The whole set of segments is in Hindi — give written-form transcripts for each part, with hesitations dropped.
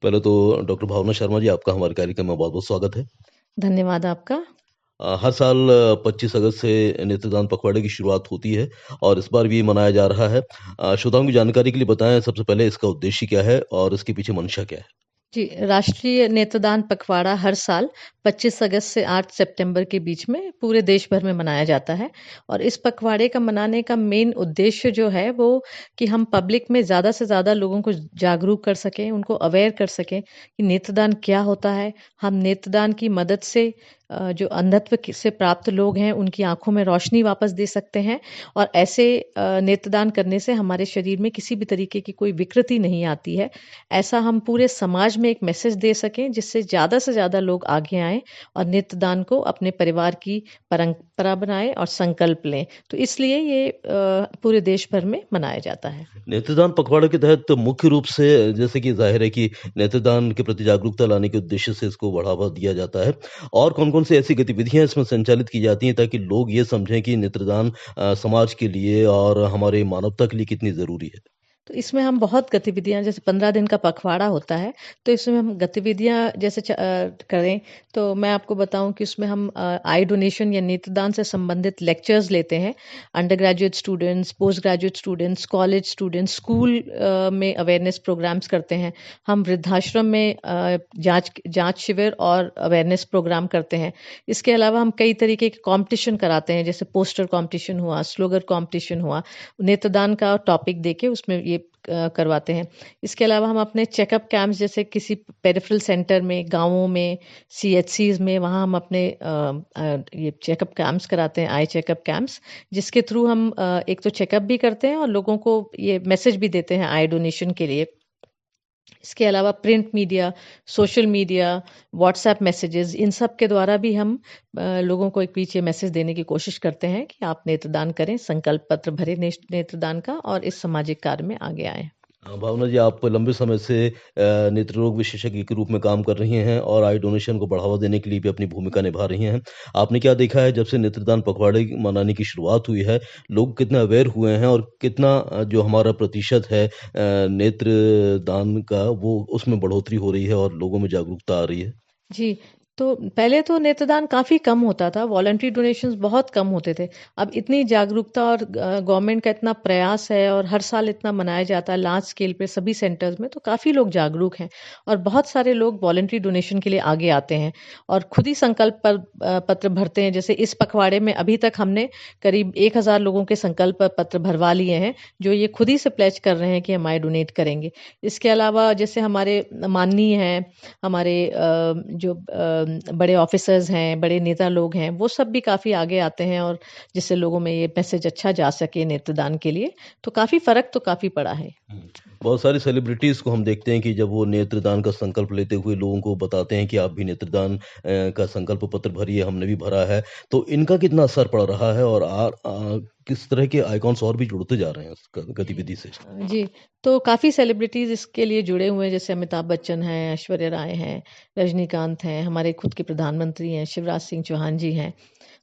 पहले तो डॉक्टर भावना शर्मा जी, आपका हमारे कार्यक्रम में बहुत-बहुत स्वागत है। धन्यवाद आपका। हर साल 25 अगस्त से नेत्रदान पखवाड़े की शुरुआत होती है और इस बार भी ये मनाया जा रहा है। श्रोताओं की जानकारी के लिए बताएँ सबसे पहले इसका उद्देश्य क्या है और इसके पीछे मंशा क्या है? जी, राष्ट्रीय नेत्रदान पखवाड़ा हर साल 25 अगस्त से 8 सितंबर के बीच में पूरे देश भर में मनाया जाता है और इस पखवाड़े का मनाने का मेन उद्देश्य जो है वो कि हम पब्लिक में ज़्यादा से ज़्यादा लोगों को जागरूक कर सकें, उनको अवेयर कर सकें कि नेत्रदान क्या होता है। हम नेत्रदान की मदद से जो अंधत्व से प्राप्त लोग हैं, उनकी आँखों में रोशनी वापस दे सकते हैं और ऐसे नेत्रदान करने से हमारे शरीर में किसी भी तरीके की कोई विकृति नहीं आती है। ऐसा हम पूरे समाज में एक मैसेज दे सकें जिससे ज़्यादा से ज़्यादा लोग आगे आएँ और नेत्रदान को अपने परिवार की परंपरा बनाएँ और संकल्प लें। तो इसलिए ये पूरे देश भर में मनाया जाता है। नेत्रदान पखवाड़े के तहत मुख्य रूप से जैसे कि ज़ाहिर है कि नेत्रदान के प्रति जागरूकता लाने के उद्देश्य से इसको बढ़ावा दिया जाता है और कौन-कौन सी ऐसी गतिविधियाँ इसमें संचालित की जाती हैं ताकि लोग ये समझें कि नेत्रदान समाज के लिए और हमारे मानवता के लिए कितनी ज़रूरी है? तो इसमें हम बहुत गतिविधियाँ जैसे 15 दिन का पखवाड़ा होता है, तो इसमें हम गतिविधियाँ जैसे करें, तो मैं आपको बताऊँ कि उसमें हम आई डोनेशन या नेत्रदान से संबंधित लेक्चर्स लेते हैं। Under graduate students, post graduate students, college students, school में अवेयरनेस प्रोग्राम्स करते हैं। हम वृद्धाश्रम में जाँच शिविर और अवेयरनेस प्रोग्राम करते हैं। इसके अलावा हम कई तरीके के कॉम्पिटिशन कराते हैं, जैसे पोस्टर कॉम्पिटिशन हुआ, स्लोगन कॉम्पिटिशन हुआ, नेत्रदान का टॉपिक देके उसमें ये करवाते हैं। इसके अलावा हम अपने चेकअप कैंप्स जैसे किसी पेरिफेरल सेंटर में, गाँवों में, सीएचसीज़ में वहाँ हम अपने ये चेकअप कैंप्स कराते हैं, आई चेकअप कैंप्स, जिसके थ्रू हम एक तो चेकअप भी करते हैं और लोगों को ये मैसेज भी देते हैं आई डोनेशन के लिए। इसके अलावा print media, social media, WhatsApp messages इन सब के द्वारा भी हम लोगों को एक बीच ये मैसेज देने की कोशिश करते हैं कि आप नेत्रदान करें, संकल्प पत्र भरें नेत्रदान का और इस सामाजिक कार्य में आगे आएँ। भावना जी, आप लंबे समय से नेत्र रोग विशेषज्ञ के रूप में काम कर रही हैं और आई डोनेशन को बढ़ावा देने के लिए भी अपनी भूमिका निभा रही हैं। आपने क्या देखा है जब से नेत्रदान पखवाड़े मनाने की शुरुआत हुई है, लोग कितना अवेयर हुए हैं और कितना जो हमारा प्रतिशत है नेत्रदान का वो उसमें बढ़ोतरी हो रही है और लोगों में जागरूकता आ रही है? जी, तो पहले तो नेत्रदान काफ़ी कम होता था, वॉलंटरी डोनेशंस बहुत कम होते थे। अब इतनी जागरूकता और गवर्नमेंट का इतना प्रयास है और हर साल इतना मनाया जाता है लार्ज स्केल पे सभी सेंटर्स में, तो काफ़ी लोग जागरूक हैं और बहुत सारे लोग वॉलंटरी डोनेशन के लिए आगे आते हैं और खुद ही संकल्प पत्र भरते हैं। जैसे इस पखवाड़े में अभी तक हमने करीब 1000 लोगों के संकल्प पत्र भरवा लिए हैं, जो ये खुद ही से प्लेज कर रहे हैं कि हम आई डोनेट करेंगे। इसके अलावा जैसे हमारे माननीय हैं, हमारे जो बड़े ऑफिसर्स हैं, बड़े नेता लोग हैं, वो सब भी काफ़ी आगे आते हैं और जिससे लोगों में ये मैसेज अच्छा जा सके नेत्रदान के लिए, तो काफ़ी फ़र्क तो काफ़ी पड़ा है। बहुत सारी सेलिब्रिटीज़ को हम देखते हैं कि जब वो नेत्रदान का संकल्प लेते हुए लोगों को बताते हैं कि आप भी नेत्रदान का संकल्प पत्र भरिए, हमने भी भरा है। तो इनका कितना असर पड़ रहा है और किस तरह के आइकॉन्स और भी जुड़ते जा रहे हैं इस गतिविधि से? जी, तो काफ़ी सेलिब्रिटीज़ इसके लिए जुड़े हुए हैं, जैसे अमिताभ बच्चन हैं, ऐश्वर्या राय हैं, रजनीकांत हैं, हमारे खुद के प्रधानमंत्री हैं, शिवराज सिंह चौहान जी हैं।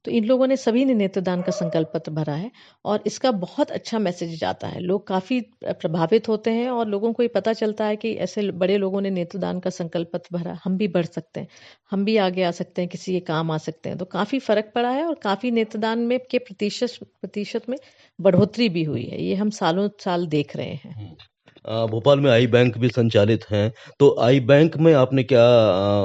तो इन लोगों ने सभी ने नेत्रदान का संकल्प पत्र भरा है और इसका बहुत अच्छा मैसेज जाता है। लोग काफ़ी प्रभावित होते हैं और लोगों को ये पता चलता है कि ऐसे बड़े लोगों ने नेत्रदान का संकल्प पत्र भरा, हम भी बढ़ सकते हैं, हम भी आगे आ सकते हैं, किसी के काम आ सकते हैं। तो काफ़ी फ़र्क पड़ा है और काफ़ी नेत्रदान में के प्रतिशत में बढ़ोतरी भी हुई है। ये हम सालों साल देख रहे हैं। हुँ। भोपाल में आई बैंक भी संचालित हैं, तो आई बैंक में आपने क्या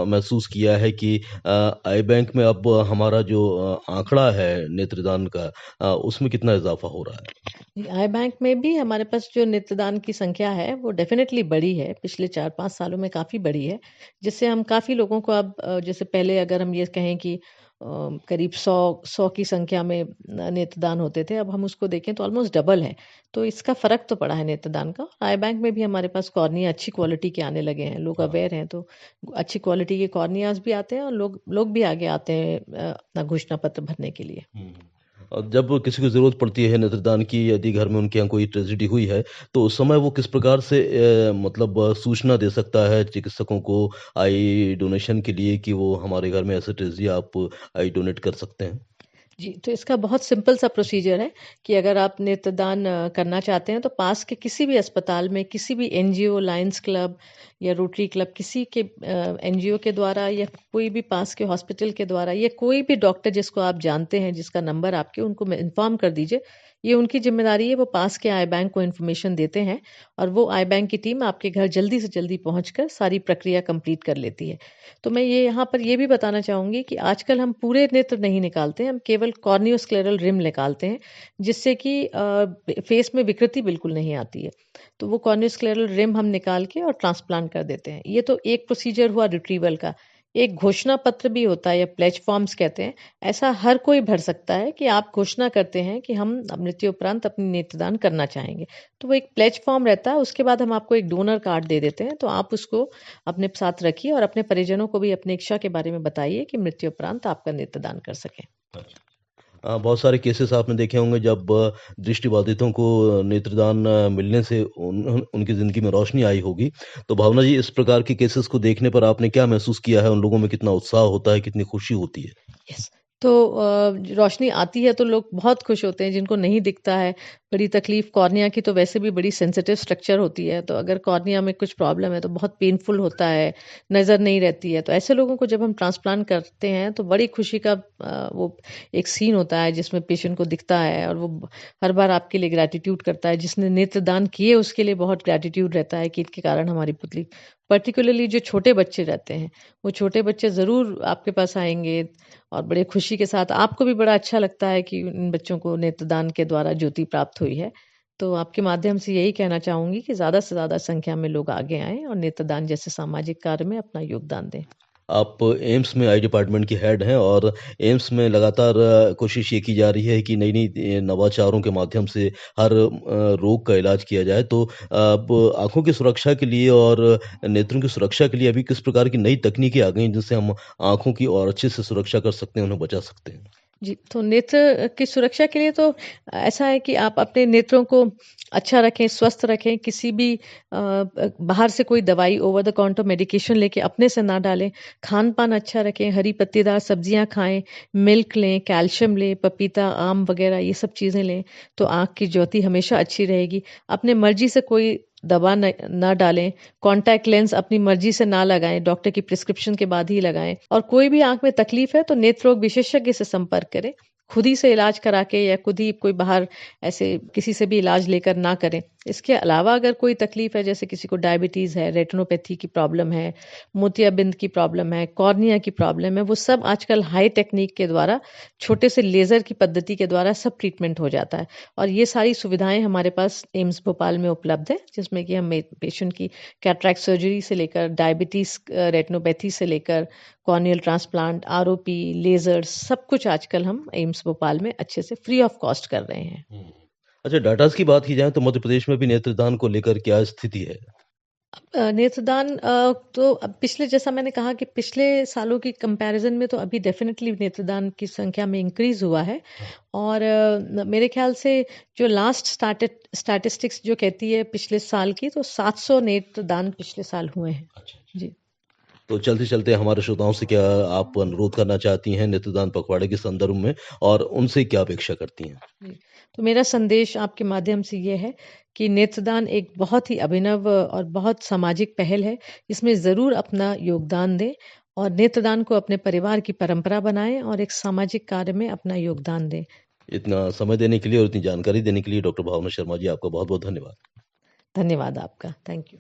महसूस किया है कि आई बैंक में अब हमारा जो आँकड़ा है नेत्रदान का उसमें कितना इज़ाफ़ा हो रहा है? जी, आई बैंक में भी हमारे पास जो नेत्रदान की संख्या है वो डेफ़िनेटली बढ़ी है, पिछले 4-5 सालों में काफ़ी बढ़ी है, जिससे हम काफ़ी लोगों को अब जैसे पहले अगर हम ये कहें कि करीब 100 की संख्या में नेत्रदान होते थे, अब हम उसको देखें तो ऑलमोस्ट डबल है। तो इसका फ़र्क तो पड़ा है नेत्रदान का। आई बैंक में भी हमारे पास कॉर्निया अच्छी क्वालिटी के आने लगे हैं, लोग हाँ। अवेयर हैं तो अच्छी क्वालिटी के कॉर्नियाज़ भी आते हैं और लोग लोग भी आगे आते हैं अपना घोषणा पत्र भरने के लिए। हुँ। और जब किसी को ज़रूरत पड़ती है नेत्रदान की यदि घर में उनके यहाँ कोई ट्रेजेडी हुई है, तो उस समय वो किस प्रकार से मतलब सूचना दे सकता है चिकित्सकों को आई डोनेशन के लिए कि वो हमारे घर में ऐसे ट्रेजेडी आप आई डोनेट कर सकते हैं? जी, तो इसका बहुत सिंपल सा प्रोसीजर है कि अगर आप नेत्रदान करना चाहते हैं तो पास के किसी भी अस्पताल में, किसी भी एनजीओ, लायंस क्लब या रोटरी क्लब, किसी के एनजीओ के द्वारा या कोई भी पास के हॉस्पिटल के द्वारा या कोई भी डॉक्टर जिसको आप जानते हैं, जिसका नंबर आपके उनको इन्फॉर्म कर दीजिए। ये उनकी ज़िम्मेदारी है, वो पास के आई बैंक को इन्फॉर्मेशन देते हैं और वो आई बैंक की टीम आपके घर जल्दी से जल्दी पहुँचकर सारी प्रक्रिया कंप्लीट कर लेती है। तो मैं ये यहाँ पर ये भी बताना चाहूँगी कि आजकल हम पूरे नेत्र नहीं निकालते हैं, हम केवल कॉर्नियोस्क्लेरल रिम निकालते हैं, जिससे कि फेस में विकृति बिल्कुल नहीं आती है। तो वो कॉर्नियोस्क्लेरल रिम हम निकाल के और ट्रांसप्लांट कर देते हैं। ये तो एक प्रोसीजर हुआ रिट्रीवल का। एक घोषणा पत्र भी होता है या प्लेज फॉर्म्स कहते हैं। ऐसा हर कोई भर सकता है कि आप घोषणा करते हैं कि हम मृत्यु उपरांत अपनी नेत्रदान करना चाहेंगे। तो वो एक प्लेज फॉर्म रहता है, उसके बाद हम आपको एक डोनर कार्ड दे देते हैं, तो आप उसको अपने साथ रखिए और अपने परिजनों को भी अपनी इच्छा के बारे में बताइए कि मृत्यु उपरांत आपका नेत्रदान कर सकें। बहुत सारे केसेस आपने देखे होंगे जब दृष्टिबाधितों को नेत्रदान मिलने से उनकी ज़िंदगी में रोशनी आई होगी। तो भावना जी, इस प्रकार के केसेस को देखने पर आपने क्या महसूस किया है? उन लोगों में कितना उत्साह होता है, कितनी खुशी होती है? यस। तो रोशनी आती है तो लोग बहुत खुश होते हैं, जिनको नहीं दिखता है। बड़ी तकलीफ कॉर्निया की तो वैसे भी बड़ी सेंसिटिव स्ट्रक्चर होती है, तो अगर कॉर्निया में कुछ प्रॉब्लम है तो बहुत पेनफुल होता है, नज़र नहीं रहती है। तो ऐसे लोगों को जब हम ट्रांसप्लांट करते हैं तो बड़ी खुशी का वो एक सीन होता है जिसमें पेशेंट को दिखता है और वो हर बार आपके लिए ग्रैटिट्यूड करता है। जिसने नेत्रदान किए उसके लिए बहुत ग्रैटिट्यूड रहता है कि इनके कारण हमारी पुतली, पर्टिकुलरली जो छोटे बच्चे रहते हैं, वो छोटे बच्चे ज़रूर आपके पास आएँगे और बड़े खुशी के साथ आपको भी बड़ा अच्छा लगता है कि इन बच्चों को नेत्रदान के द्वारा ज्योति प्राप्त हुई है। तो आपके माध्यम से यही कहना चाहूँगी कि ज़्यादा से ज़्यादा संख्या में लोग आगे आएँ और नेत्रदान जैसे सामाजिक कार्य में अपना योगदान दें। आप एम्स में आई डिपार्टमेंट की हेड हैं और एम्स में लगातार कोशिश ये की जा रही है कि नई-नई नवाचारों के माध्यम से हर रोग का इलाज किया जाए। तो अब आँखों की सुरक्षा के लिए और नेत्रों की सुरक्षा के लिए अभी किस प्रकार की नई तकनीकें आ गई हैं जिनसे हम आँखों की और अच्छे से सुरक्षा कर सकते हैं, उन्हें बचा सकते हैं? जी, तो नेत्र की सुरक्षा के लिए तो ऐसा है कि आप अपने नेत्रों को अच्छा रखें, स्वस्थ रखें, किसी भी बाहर से कोई दवाई ओवर द काउंटर मेडिकेशन लेके अपने से ना डालें, खान-पान अच्छा रखें, हरी पत्तेदार सब्जियाँ खाएँ, मिल्क लें, कैल्शियम लें, पपीता, आम वगैरह ये सब चीज़ें लें, तो आँख की ज्योति हमेशा अच्छी रहेगी। अपने मर्ज़ी से कोई दवा ना डालें, कॉन्टैक्ट लेंस अपनी मर्ज़ी से ना लगाएँ, डॉक्टर की प्रिस्क्रिप्शन के बाद ही लगाएँ और कोई भी आँख में तकलीफ़ है तो नेत्र रोग विशेषज्ञ से संपर्क करें। खुद ही से इलाज करा के या खुद ही कोई बाहर ऐसे किसी से भी इलाज लेकर ना करें। इसके अलावा अगर कोई तकलीफ़ है, जैसे किसी को डायबिटीज़ है, रेटिनोपैथी की प्रॉब्लम है, मोतियाबिंद की प्रॉब्लम है, कॉर्निया की प्रॉब्लम है, वो सब आजकल हाई टेक्नीक के द्वारा छोटे से लेज़र की पद्धति के द्वारा सब ट्रीटमेंट हो जाता है और ये सारी सुविधाएँ हमारे पास एम्स भोपाल में उपलब्ध है, जिसमें कि हम पेशेंट की कैटरैक्ट सर्जरी से लेकर डायबिटीज़, रेटिनोपैथी से लेकर कॉर्नियल ट्रांसप्लांट, आरओपी, लेज़र सब कुछ आजकल हम एम्स भोपाल में अच्छे से फ्री ऑफ कॉस्ट कर रहे हैं। हुँ। अच्छा, डाटाज़ की बात की जाए तो मध्य प्रदेश में भी नेत्रदान को लेकर क्या स्थिति है? नेत्रदान तो अब पिछले, जैसा मैंने कहा कि पिछले सालों की कंपैरिजन में तो अभी डेफिनेटली नेत्रदान की संख्या में इंक्रीज हुआ है और मेरे ख्याल से जो लास्ट स्टैटिस्टिक्स जो कहती है पिछले साल की, तो 700 नेत्रदान पिछले साल हुए हैं। अच्छा। जी। तो चलते-चलते हमारे श्रोताओं से क्या आप अनुरोध करना चाहती हैं नेत्रदान पखवाड़े के संदर्भ में और उनसे क्या अपेक्षा करती हैं? जी। तो मेरा संदेश आपके माध्यम से ये है कि नेत्रदान एक बहुत ही अभिनव और बहुत सामाजिक पहल है। इसमें ज़रूर अपना योगदान दें और नेत्रदान को अपने परिवार की परंपरा बनाएँ और एक सामाजिक कार्य में अपना योगदान दें। इतना समय देने के लिए और इतनी जानकारी देने के लिए डॉक्टर भावना शर्मा जी, आपका बहुत-बहुत धन्यवाद। धन्यवाद आपका। Thank you.